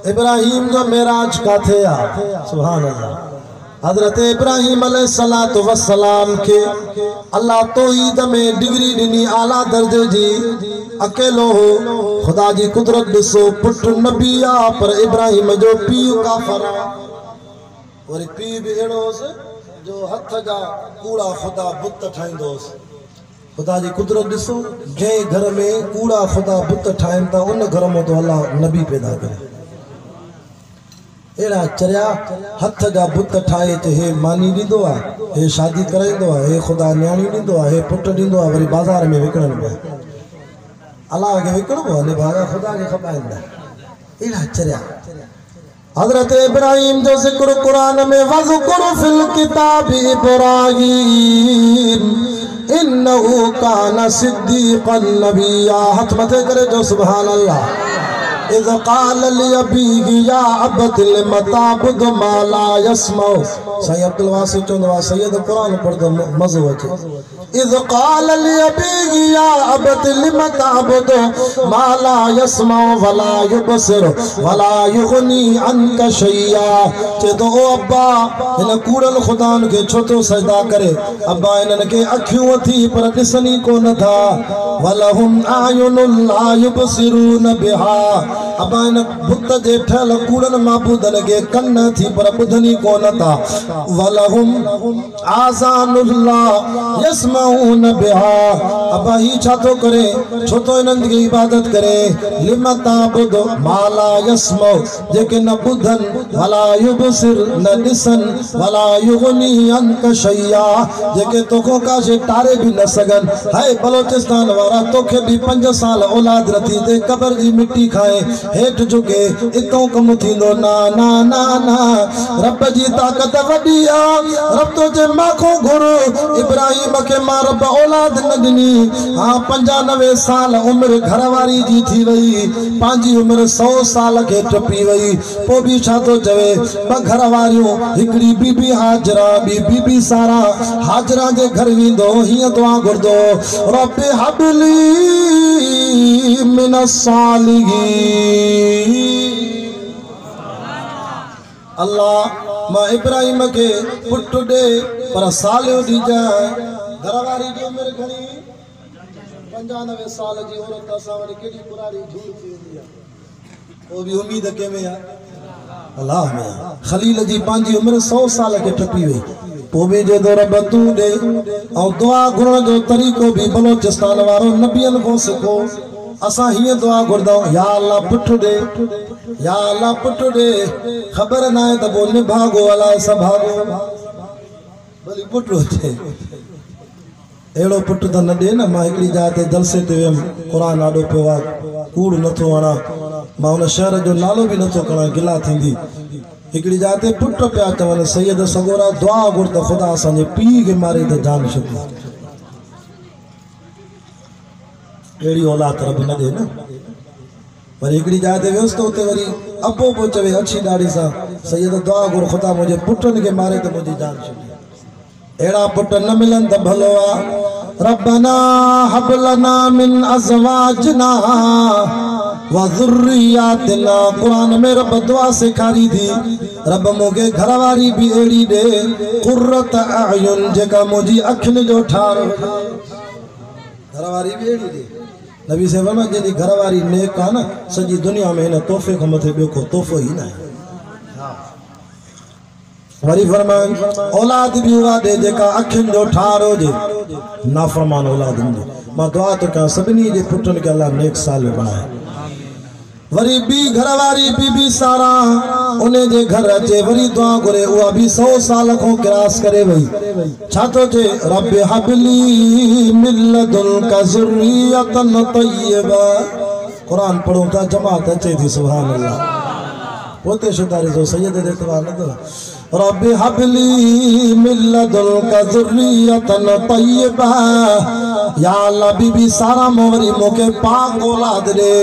इब्राहिम जो मेराज का थे सुभान अल्लाह। हजरत इब्राहिम अलैहिस्सलातु वस्सलाम के अल्लाह तौहीद में डिग्री दिनी आला दर्जे जी अकेलो हो खुदा जी कुदरत दिसो पुट नबिया पर इब्राहिम जो पीउ काफर और पीउ भी एड़ो जो हथ जा कूड़ा खुदा बुत ठाइंदोस। खुदा जी कुदरत दिसो जे घर में कूड़ा खुदा बुत ठाइन ता उन घर में तो अल्लाह नबी पैदा करे। एड़ा चरिया हथ जा बुत ठाए ते हे मानी दींदो आ, हे शादी कराइंदो आ, हे खुदा न्याणी दींदो आ, हे पुट दींदो आ, वरी बाजार में विकणन में अल्लाह के विकणो ने भागा खुदा के खपाइंदा। एड़ा चरिया हजरत इब्राहिम जो जिक्र कुरान में वज़कुर फिल किताब इब्राहिम इन्नहु काना सिद्दीक़न नबिय्या। हाथ मथे करे जो सुभान अल्लाह। इज़ क़ाल लिअबीही या अबति लिम ताबुदु मा ला यस्मउ। सैयद अब्दुल वासित चंदवा सैयद कुरान पढ़दो मज़ो अचे। इज़ क़ाल लिअबीही या अबति लिम ताबुदु मा ला यस्मउ वला युबसिरु वला युग़नी अन्का शैया। चे तो ओ अब्बा इन कूड़ल खुदान के छो तो सजदा करे। अब्बा इनन के अखियूं थी पर दिसनी को न था। वलहुम आयुनुन ला युबसिरून बिहा। अब्बा इन बुत जे ठल कूड़न माबूदन के कन थी पर बुधनी को न था। वलहुम आज़ानुन ला यस्मऊन बिहा। अब्बा ही छा तो करे छो तो इनन की इबादत करे। लिम ताबुदु मा ला यस्मउ जेके न बुधन वला युबसिर न दिसन वला युग़नी अन्का शैया जेके तोखो का जे तारे भी न सगन। हाय बलोचिस्तान वारा तोखे भी 5 साल औलाद रथी ते कबर जी मिट्टी खाए हेठ झुके इतो कम थींदो ना ना ना ना। रब जी ताकत वडी आ। रब तो जे माखो घुरो इब्राहिम के मां रब औलाद न दिनी। हां 95 साल उम्र घरवारी जी थी वई पांजी उम्र 100 साल के टपी वई। पो भी छा तो चवे ब घरवारियों हिकड़ी बीबी हाजरा बी बीबी सारा हाजरा जे घर विंदो हिय दुआ घुरदो रब हबली मिनस सालिहीन। अल्लाह मां इब्राहिम के पुट दे पर सालियो दी जाए। घरवारी जी उम्र घणी 95 साल जी औरत असा वरी केडी पुराणी झूठ थी वेंदी आ। वो भी उम्मीद के में अल्लाह में खलील जी पांजी उम्र 100 साल के टपी वई। पो भी जे दो रब तू दे और दुआ घुरण जो तरीको भी बलोचिस्तान वारो नबियन को सिखो। असा ही दुआ घुरदो या अल्लाह पुट दे या अल्लाह पुट दे। खबर ना है त वो निभागो अला सब भागो भली पुट थे एड़ो पुट त न दे न। मां एकड़ी जाते जलसे ते वेम कुरान आडो पे वा कूड़ नथो वणा मां उन शहर जो नालो भी नथो कणा गिला थींदी। एकड़ी जाते पुट पिया चवन सैयद सगोरा दुआ घुर त खुदा असांजे पी के मारे त जान छॾी। एड़ी औलाद रब न दे न। वरी एकड़ी जाते वियुसि त उते वरी अबो पो चवे अच्छी ॾाढी सां सैयद दुआ घुर खुदा मुंहिंजे पुटनि खे मारे त मुंहिंजी जान छॾी। एड़ा पुट न मिलन त भलो आ। रब्बना हब लना मिन अज़वाजना व ज़ुर्रियातिना। कुरान में रब दुआ सिखारी थी रब मोगे घरवारी भी एड़ी दे कुर्रत अयुन जेका मुंहिंजी अखियुनि जो ठार। घरवारी भी एड़ी दे। नबी से फरमा जेदी घरवारी नेक आ न सजी दुनिया में इन तोहफे खां मथे ॿियो को तोहफो ही न आहे। वरी फरमान औलाद भी हुआ दे जेका अखियुनि जो ठार हुजे नाफरमान औलाद हुजे। मां दुआ तो कयां सभिनी जे पुटनि खे अल्लाह नेक साल बणाए। वरी बी घरवारी बीबी सारा उन्हें जे घर अचे वरी दुआ घुरे उहा भी 100 साल को क्रॉस करे वई। छा तो जे रब हबली मिल्लदुनका ज़ुर्रियतन तय्यबा। कुरान पढ़ो था जमात अचे थी सुभान अल्लाह। पोते शुदारे जो सैयद दे तवा न दो रब हबली मिल्लदुनका ज़ुर्रियतन तय्यबा। या अल्लाह बीबी सारा मोवरी मोके पाक औलाद दे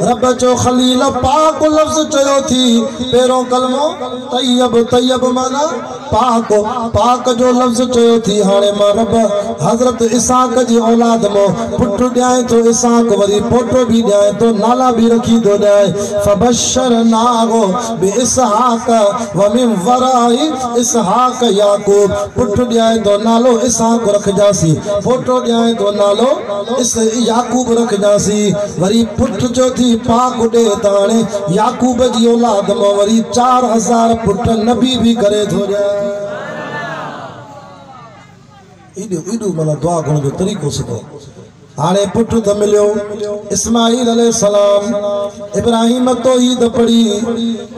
रब जो खलील पाक लफ्ज़ चयो थी पहिरों कलमो तैयब तैयब माना पाक पाक जो लफ्ज़ चयो थी हाणे मां रब हज़रत इसहाक जी औलाद मो पुट ॾियां तो इसहाक वरी पोटो भी ॾियां तो नाला भी रखी दो ॾियां फबशरनाहु बिइसहाक व मिन वराई इसहाक याकूब पुट ॾियां तो नालो इसहाक रखजासी पोटो ॾियां तो नालो इस याकूब रखजासी वरी पुट जो थी पाक ॾे त हाणे याकूब जी औलाद मां वरी 4000 पुट नबी भी करे थो ॾियां माना दुआ करण जो तरीक़ो सिखो हाणे पुट त मिलियो इस्माइल अलैहिस्सलाम इब्राहिम तौहीद पढ़ी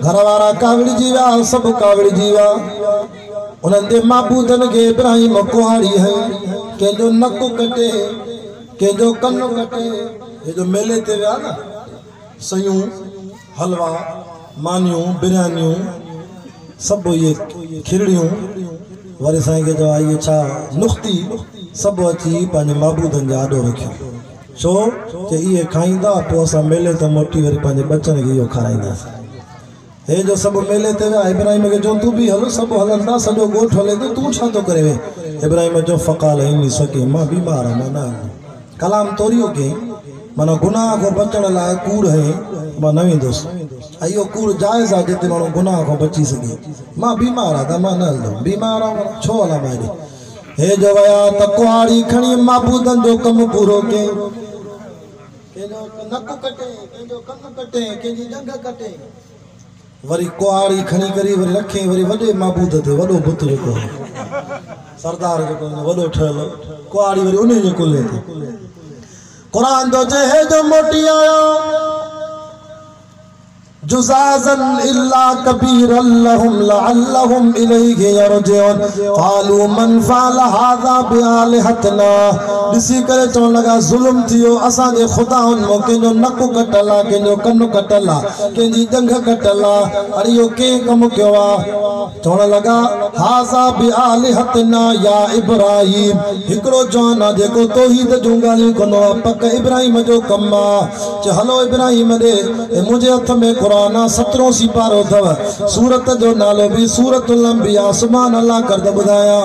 घर वारा कावड़जी विया सभु कावड़जी विया उन्हनि जे माबूदनि खे इब्राहिम कुहाड़ी हई कंहिंजो नक कटे कंहिंजो कन कटे ये जो मेले ते विया न सयूं हलवा मानियूं बिरयानियूं सभु ये खिरड़ियूं वरी साईं खे चयो इहे छा नुख्ती सभु अची पंहिंजे माबूदनि जा आॾो रखियो छो कि इहे खाईंदा पोइ असां मेले ते मोटी वरी पंहिंजे बचनि खे इहो खाराईंदासीं हे जो सभु मेले ते विया इब्राहिम खे चयो तूं बि हल सभु हलंदा सॼो ॻोठु हले थो तूं छा थो करे इब्राहिम जो फ़क़ाल इनी सके मां बीमार आहियां मां न कलाम तोरियो कयईं माना गुनाह को बचण लाइ कूड़ है मां न वेंदुसि इहो कूड़ जाइज़ आहे जिते माण्हू गुनाह खां बची सघे मां बीमार आहियां त मां न हलंदुमि बीमार आहियां छो हलां मां हेॾे हे जो विया त कुहाड़ी खणी माबूदनि जो कमु पूरो कयईं कंहिंजो नक कटे कंहिंजो कन कटे कंहिंजी जंग कटे वरी कुहाड़ी खणी करे वरी रखे वरी वॾे माबूद ते वॾो बुत जेको सरदार जेको वॾो ठहियल कुहाड़ी वरी उन जे कुल्हे ते कुरान तो चहे जो मोटी आया जुज़ाज़न इल्ला कबीरन लहुम लअल्लहुम इलैहि यरजिऊन क़ालू मन फ़अल हाज़ा बिआलिहतना दिसी करे चवण लगा जुल्म थियो असां जे खुदाउन मो कंहिंजो नक कटला कंहिंजो कन कटला कंहिंजी जंघ कटला अरे इहो के कम कयो आहे चवण लगा हाज़ा बिआलिहतना या इब्राहिम हिकिड़ो जवान आहे जेको तौहीद जूं ॻाल्हियूं कंदो आहे पक इब्राहिम जो कमु आहे चयो हलो इब्राहिम ॾे मुंहिंजे हथ में 17 सिपारो थव सूरत जो नालो भी सूरतुल अंबिया सुभान अल्लाह कर द बुधाया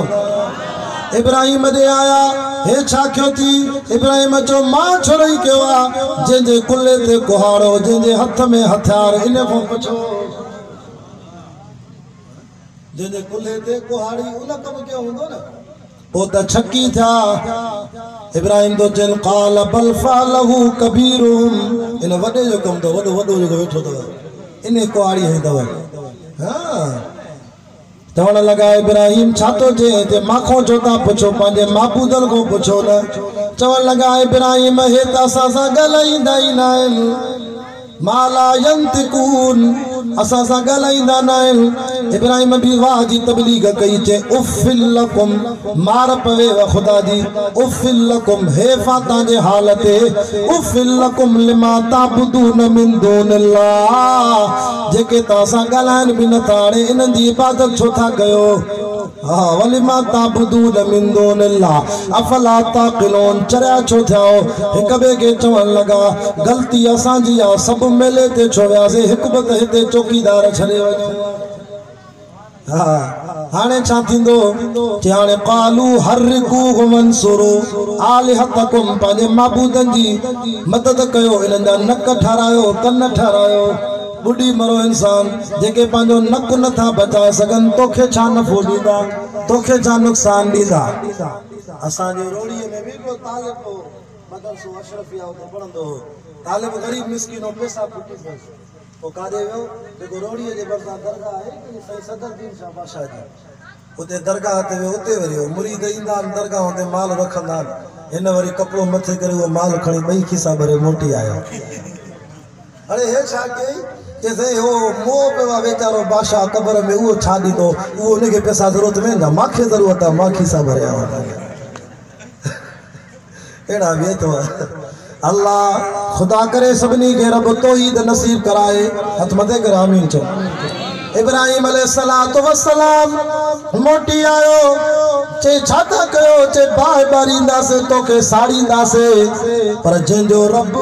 इब्राहिम दे आया हे छा क्यों थी इब्राहिम जो मां छोड़ई कयो आ जे कुल्ले ते कुहाड़ो जे हथ में हथियार इन को पुछो जे कुल्ले ते कुहाड़ी उन कम के हुंदो न ओ त छक्की था इब्राहिम तो चल काल बल फलहु कबीरुम इन वडे जो कम तो वडो वडो जो बैठो तो इने कुआड़ी है दवा हां चवण लगा इब्राहिम छातो जे ते माखो जोता पुछो पांजे माबूदन को पुछो न चवण लगा इब्राहिम हे त सा गलाइंदा ही नाइन माला यंतिकून असा सा गलाइंदा नाइन इब्राहिम भी वाह जी तबलीग कई चे उफ़िल लकुम मार पवे व खुदा जी उफ़िल लकुम हे फाता जे हालत उफ़िल लकुम लिमा ताबुदून मिन दूनिल्लाह जेके तासा गलाइन भी न ताणे इनन जी इबादत छो था कयो हां वलिमा ताबुदून मिन दूनिल्लाह अफला ताक़िलून चरिया छो थियो हिक बे के चवण लगा गलती असा जी आ सब मेले ते छो वियासे हिक बत हिते चौकीदार छड़े वञो हां हाने छा थींदो जे हाने कालू हरकू वंसुरु आलिहतकुम पांजे माबूदन जी मदद कयो इनन जा नक ठारायो कन ठारायो बुढ़ी मरो इंसान जेके पांजो नक न था बचाए सगन तोखे छा नफो दीदा तोखे छा नुकसान दीदा असा जे रोड़ी में भी को तालिब मदरसो अशरफिया उते पढ़ंदो तालिब गरीब मिस्किनो पैसा फुटी ओ कादे वो जेको रोड़ी जे बरसा दरगाह है कि सही सदरदीन शाह बादशाह जी उते दरगाह ते उते वरी मुरीद इंदा दरगाह ते माल रखंदा इन वरी कपड़ो मथे करे वो माल खणी बई खिसा भरे मोटी आयो अरे हे छा के जैसे हो मो पे बेचारो बादशाह कब्र में वो छा दी तो वो उन के पैसा जरूरत में ना माखे जरूरत है माखी सा भरे आवा एड़ा वे तो अल्लाह खुदा करे सबनी के रब तौहीद नसीब कराए हथ मथे कर आमीन चो इब्राहिम अलैहिस्सलातु वस्सलाम मोटी आयो चे छाता कयो चे बाय बारींदा से तो के साड़ींदा से पर जंजो रब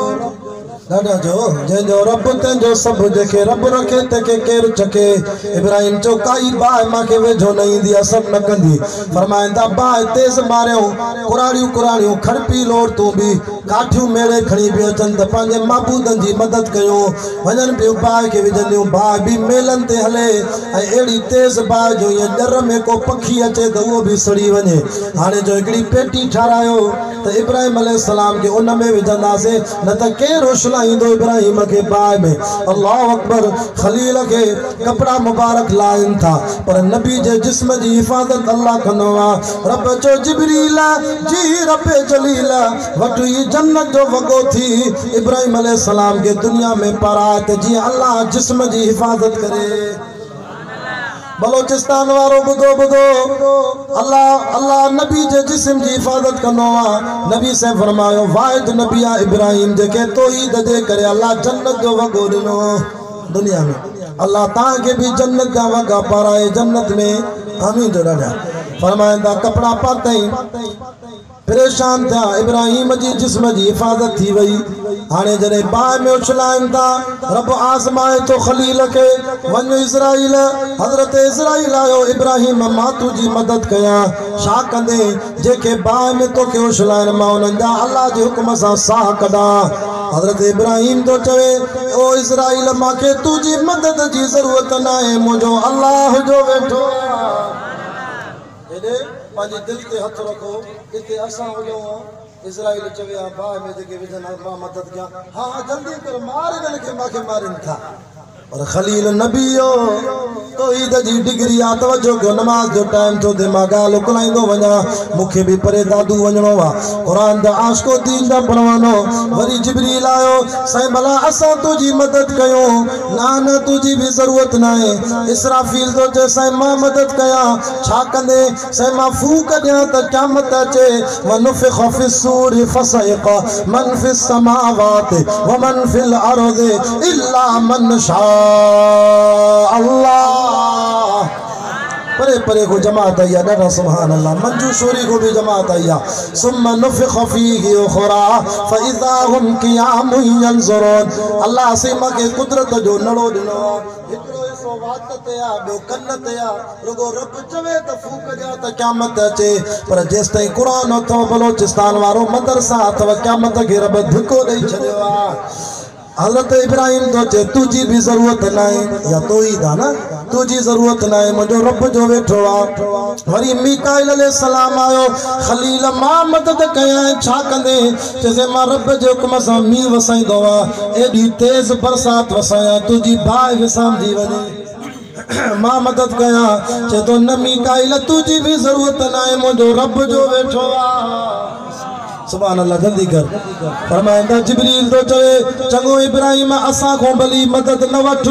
दादा जो जंहिंजो रब तंहिंजो सभु जेके रब रखे तंहिंखे केरु चके। इब्राहिम चो काई बाहि मांखे वेझो न ईंदी असर न कंदी। फरमाईंदा बाहि तेज़ मारियऊं कुराड़ियूं कुराड़ियूं खड़पी लोड़ तूं बि काठियूं मेड़े खणी पियो अचनि त पंहिंजे महबूदनि जी मदद कयूं वञनि पियूं बाहि खे विझंदियूं बाहि बि मेलनि ते हले ऐं अहिड़ी तेज़ बाहि जो ईअं ॼर में को पखी अचे त उहो बि सड़ी वञे। हाणे जो हिकिड़ी पेटी ठारायो त इब्राहिम अलैहिस्सलाम खे उन में विझंदासीं न त केरु ईंदो इब्राहिम के बाहि में। अल्लाह अकबर। खलील के कपड़ा मुबारक लाइन था पर नबी जे जिस्म जी हिफाजत अल्लाह कंदो आहे। रब चो जिब्रील जी रब जलील वटि जन्नत जो वॻो थी इब्राहिम अलैहिस्सलाम के दुनिया में पाराए त जीअं अल्लाह जिस्म जी हिफाजत करे। बलोचिस्तान वारो बुधो बुधो अल्लाह अल्लाह नबी जे जिस्म जी हिफाजत कंदो आहे। नबी से फरमायो वाहिद नबी आहे इब्राहिम जेके तौहीद जे करे अल्लाह जन्नत जो वॻो ॾिनो दुनिया में। अल्लाह तव्हांखे बि जन्नत जा वॻा पाराए जन्नत में आमीन जो ॾाढा। फरमाईंदा कपड़ा पातई परेशान थिया इब्राहिम जी जिस्म जी हिफाजत थी वई। हाणे जॾहिं बाहि में उछलाइनि था रब आज़माए तो खलील के वञ इज़राइल हज़रत इज़राइल आयो इब्राहिम मां तुंहिंजी मदद कयां छा कंदे जेके बाहि में तोखे उछलाइनि मां उन्हनि जा अल्लाह जे हुक्म सां साह कढां। हज़रत इब्राहिम तो चवे ओ इज़राइल मांखे तुंहिंजी मदद जी ज़रूरत न आहे मुंहिंजो अल्लाह जो वेठो आहे। पंहिंजे दिल ते हथ रखो इते असां वञूं। इज़राइल चवे बाहि में जेके विझनि मां मदद कयां। हा जल्दी कर मार हिननि खे मांखे मारिनि था। और खलील नबी हो तौहीद जी डिग्री आ तवज्जो कयो नमाज जो टाइम थो थे मां ॻाल्हि उकलाईंदो वञा मूंखे बि परे दादू वञणो आहे क़ुरान जा आशिको दीन जा पढ़वानो। वरी जिब्रील आयो साईं भला असां तुंहिंजी मदद कयूं न तुंहिंजी बि ज़रूरत न आहे। इसराफील थो चए साईं मां मदद कयां छा कंदे साईं मां फूक ॾियां त क़यामत अचे वनुफ़िख़ फ़िस्सूरि फ़सइक़ मन फ़िस समावाति व मन फ़िल अर्ज़ि इल्ला मन शा अल्लाह। परे परे को जमात आई ॾाढा सुभान अल्लाह। मंजू शोरी को भी जमात आई सुम्मा नुफ़िख़ फ़ीहि उख़रा फ़इज़ा हुम क़ियामुन यंज़ुरून। अल्लाह सीमा के कुदरत जो नड़ो ॾिनो हिकिड़ो हिस्सो वात ते आहे ॿियो कन ते आहे रुगो रब चवे त फूक ॾिया त क़यामत अचे पर जेसि ताईं क़ुरान अथव बलोचिस्तान वारो मदरसा अथव क़यामत खे रब धिको ॾेई छॾियो आहे। हज़रत इब्राहिम तो चे तुझी भी जरूरत न आहे या तौहीद आहे न तुझी जरूरत न आहे मुंहिंजो रब जो वेठो आहे। वरी मीकाइल अलैहिस्सलाम आयो खलील मां मदद कयां छा कंदे चइसे मां रब जे हुक्म सां मींहुं वसाईंदो आहे एॾी तेज़ बरसात वसायां तुंहिंजी बाहि विसामजी वञे मां मदद कयां चए तो न मीकाइल तुझी भी जरूरत न आहे मुंहिंजो रब जो वेठो आहे। सुभान अल्लाह जल्दी कर। फरमाइंदा जिब्रील तो चवे चङो इब्राहिम असां को भली मदद न वठ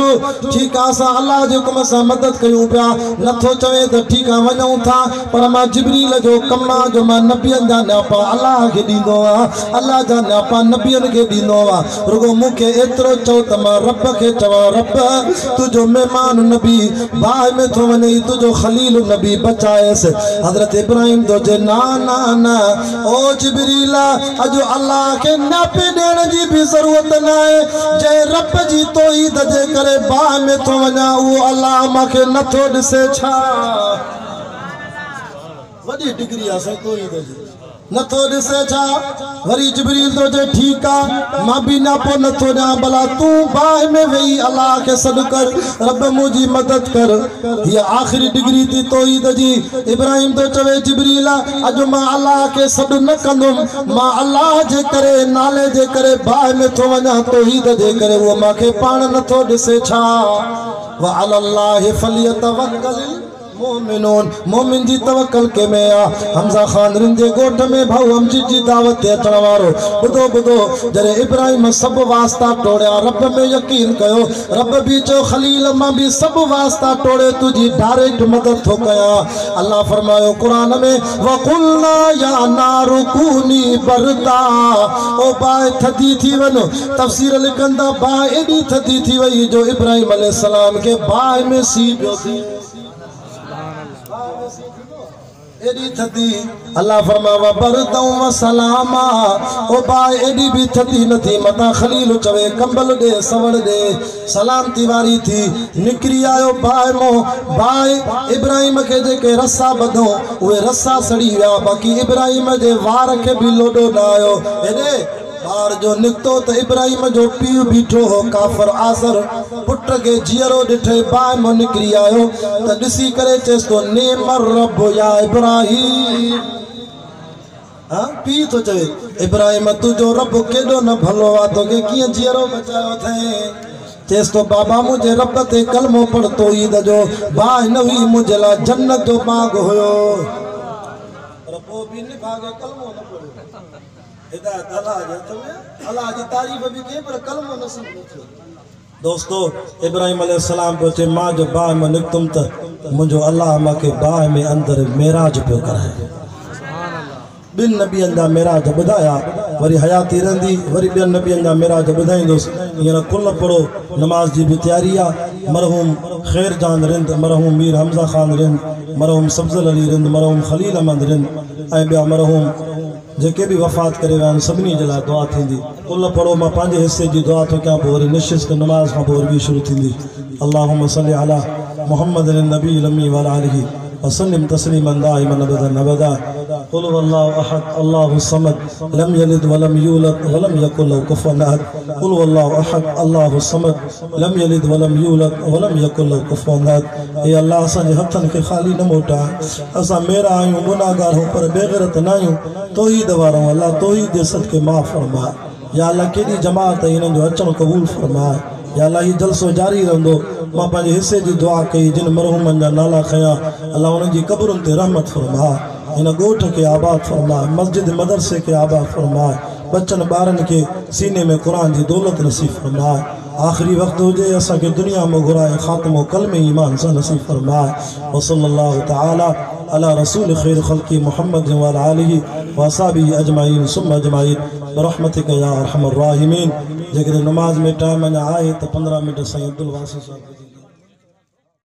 ठीक आहे असां अल्लाह जे हुक्म सां मदद कयूं पिया नथो चवे त ठीक आहे वञूं था पर मां जिब्रील जो कम आहे जो मां नबियनि जा न्यापा अल्लाह खे ॾींदो आहे अल्लाह जा न्यापा नबियनि खे ॾींदो आहे रुगो मूंखे एतिरो चओ त मां रब खे चवां रब तुंहिंजो महिमान नबी बाहि में थो वञे तुंहिंजो खलील नबी बचाएसि। हज़रत इब्राहिम तो चए ना ना ना ओ जिब्रील अजो अल्लाह के नापे ॾियण जी भी जरूरत न आहे जंहिं रब जी तौहीद जे करे बाहि में थो वञा उहो अल्लाह मूंखे नथो ॾिसे छा। वॾी डिग्री आहे साईं तौहीद जी नथो ॾिसे छा। वरी जिब्रील तो चए ठीक आहे मां बि नापो नथो ॾियां भला तूं बाहि में वेही अल्लाह खे सॾु कर रब मुंहिंजी मदद कर। हीअ आख़िरी डिग्री थी तौहीद जी। इब्राहिम तो चवे जिब्रील अॼु मां अल्लाह खे सॾु न कंदुमि मां अल्लाह जे करे नाले जे करे बाहि में थो वञा तौहीद जे करे उहो मूंखे पाण नथो ॾिसे छा। व अलल्लाहि फलियतवक्कलिल मोमिनून मोमिन जी तवक्कल के में आ। हमजा खान रिंजे गोठ में भाऊ हमजी जी दावत ते अचण वारो बुधो बुधो जरे इब्राहिम सब वास्ता तोड़िया रब में यकीन कयो रब भी चो खलील मां भी सब वास्ता तोड़े तुझी डायरेक्ट मदद थो कया। अल्लाह फरमायो कुरान में वकुलना या नारु कूनी बरदा ओ बाहि थदी थी वनो तफसीर लिखंदा बाहि एडी थदी थी वई जो इब्राहिम अलैहिस्सलाम के बाहि में सी पियो थी एडी थदी अल्लाह फरमावा बरदऊ व सलामा ओ बाय एडी भी थदी नथी मता खलील चवे कंबल दे सवड़ दे सलामती वारी थी निकरी आयो बाय मो बाय इब्राहिम के जेके रस्सा बधो उहे रस्सा सड़ी विया बाकी इब्राहिम जे वार के भी लोडो न आयो एडे बार जो निकतो तो इब्राहिम जो पीउ बीठो हो काफर आसर पुट के जियरो डिठे बाय मो निकरी आयो त दिसी करे चेस तो नेमर रब या इब्राहिम हां पी तो चवे इब्राहिम तुजो रब केडो न भलो आ तो के किए जियरो बचायो थे चेस तो बाबा मुझे रब ते कलमो पढ़तो ई दजो बाय न हुई मुझे ला जन्नत जो मांग होयो रबो भी ने भागे कलमो न पढ़ो हिदायत अल्लाह जे तमे अल्लाह जी तारीफ भी के पर कलमो नसीब न थियो दोस्तों इब्राहिम अलैहिस्सलाम पहुंचे मां जो बाह में निकतुम त मुझो अल्लाह मां के बाह में अंदर मेराज पे कराए बिन नबियन दा मेराज बुधाया वरी हयाती रहंदी वरी बिन नबियन दा मेराज बुधाईंदुस इन कुल पढ़ो नमाज जी भी तैयारी आ मरहूम खैर जान रिंद मरहूम मीर हमजा खान रिंद मरहूम सब्जल अली रिंद मरहूम खलील अहमद रिंद ऐं ॿिया मरहूम जेके भी वफ़ात करे विया सभिनी जे लाइ दुआ थींदी कुल पढ़ो मां पंहिंजे हिस्से जी दुआ थो कयां पोइ वरी निशिस्त नमाज़ खां पोइ वरी शुरू थींदी अल्लाहुम्मा सल्लि अला मुहम्मद नबी लमी वाला आलिही वसल्लिम तस्लीमन दाइमन अबदन अबदा कुल वल्लाहु अहद अल्लाहु समद लम यलिद वलम यूलद वलम यकुल लहु कुफुवन अहद कुल वल्लाहु अहद अल्लाहु समद लम यलिद वलम यूलद वलम यकुल लहु कुफुवन अहद ए अल्लाह असां जे हथन के खाली न मोटा असां मेरा आयूं गुनाहगार हूं पर बेगैरत न आयूं तौहीद वारो अल्लाह तौहीद दे सदके माफ़ फरमा या अल्लाह केडी जमात इन्हनि जो अचण क़बूल फरमा या अल्लाह ही जलसो जारी रहंदो मां पंहिंजे हिस्से जी दुआ कई जिन मरहूमन जा नाला खया अल्लाह उन्हनि जी कब्रुनि ते रहमत फरमा इन ॻोठ के आबाद फरमा मस्जिद मदरसे के आबाद फरमा बच्चन ॿारनि के सीने में कुरान जी दौलत नसीब फरमा आखिरी वक्त हुजे असां के दुनिया में घुराए खात्मो कलमे ईमान सा नसीब फरमा व सल्लल्लाहु तआला अला रसूल खैर खल्की मुहम्मद व अला आलिहि व असहाबिहि अजमाइन सुम्मा अजमाइन बरहमतिक या अरहमर राहिमीन जेकर नमाज में टाइम अञा आहे तो 15 मिनट साईं अब्दुल वासी साहब